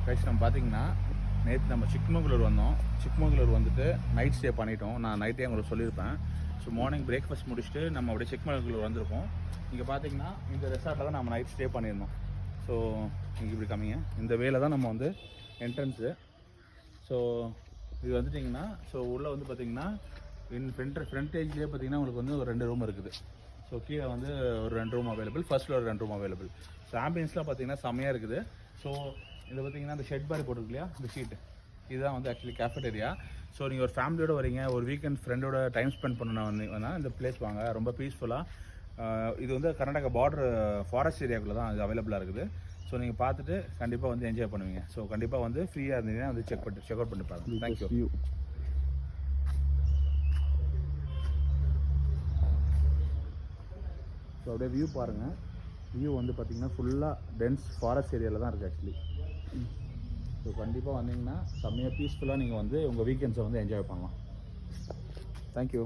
Guys நம்ம பார்த்தீங்கன்னா நேற்று நம்ம சிக்மங்களூர் வந்தோம். சிக்மங்களூர் வந்துட்டு நைட் ஸ்டே பண்ணிட்டோம். நான் நைட்டே உங்களுக்கு சொல்லியிருப்பேன். ஸோ மார்னிங் பிரேக்ஃபாஸ்ட் முடிச்சுட்டு நம்ம அப்படியே சிக்மங்களூர் வந்திருக்கோம். இங்கே பார்த்தீங்கன்னா இந்த ரெசார்ட்டில் தான் நம்ம நைட் ஸ்டே பண்ணியிருந்தோம். ஸோ இங்கே இப்படி கம்மிங்க இந்த வேலை தான் நம்ம வந்து என்ட்ரன்ஸு. ஸோ இது வந்துட்டிங்கன்னா ஸோ உள்ளே வந்து பார்த்திங்கன்னா ஃப்ரண்டேஜ்லேயே பார்த்திங்கன்னா உங்களுக்கு வந்து ஒரு 2 ரூம் இருக்குது. ஸோ கீழே வந்து ஒரு 2 room available, first floor 2 room available. So ஆம்பியன்ஸ்லாம் பார்த்திங்கன்னா செம்மையாக இருக்குது. ஸோ இதில் பார்த்திங்கன்னா இந்த ஷெட் மாதிரி போட்டிருக்கு இல்லையா, இந்த ஷீட்டு இதுதான் வந்து ஆக்சுவலி கேஃபேட்டேரியா. ஸோ நீங்கள் ஒரு ஃபேமிலியோடு வரீங்க, ஒரு வீக்கெண்ட் ஃப்ரெண்டோட டைம் ஸ்பெண்ட் பண்ணணும்னா இந்த பிளேஸ் வாங்க, ரொம்ப பீஸ்ஃபுல்லாக. இது வந்து கர்நாடகா பார்டர் ஃபாரஸ்ட் ஏரியாக்குள்ளே தான் இது அவைலபிளாக இருக்குது. ஸோ நீங்கள் பார்த்துட்டு கண்டிப்பாக வந்து என்ஜாய் பண்ணுவீங்க. ஸோ கண்டிப்பாக வந்து ஃப்ரீயாக இருந்தீங்கன்னா வந்து செக் அவுட் பண்ணி பாருங்கள். தேங்க்யூ. ஸோ அப்படியே வியூ பாருங்கள். வியூ வந்து பார்த்திங்கன்னா ஃபுல்லாக டென்ஸ் ஃபாரஸ்ட் ஏரியாவில் தான் இருக்குது ஆக்சுவலி. ஸோ கண்டிப்பாக வந்தீங்கன்னா செம்மையாக பீஸ்ஃபுல்லாக நீங்கள் வந்து உங்கள் வீக்கெண்ட்ஸை வந்து என்ஜாய் பண்ணலாம். தேங்க்யூ.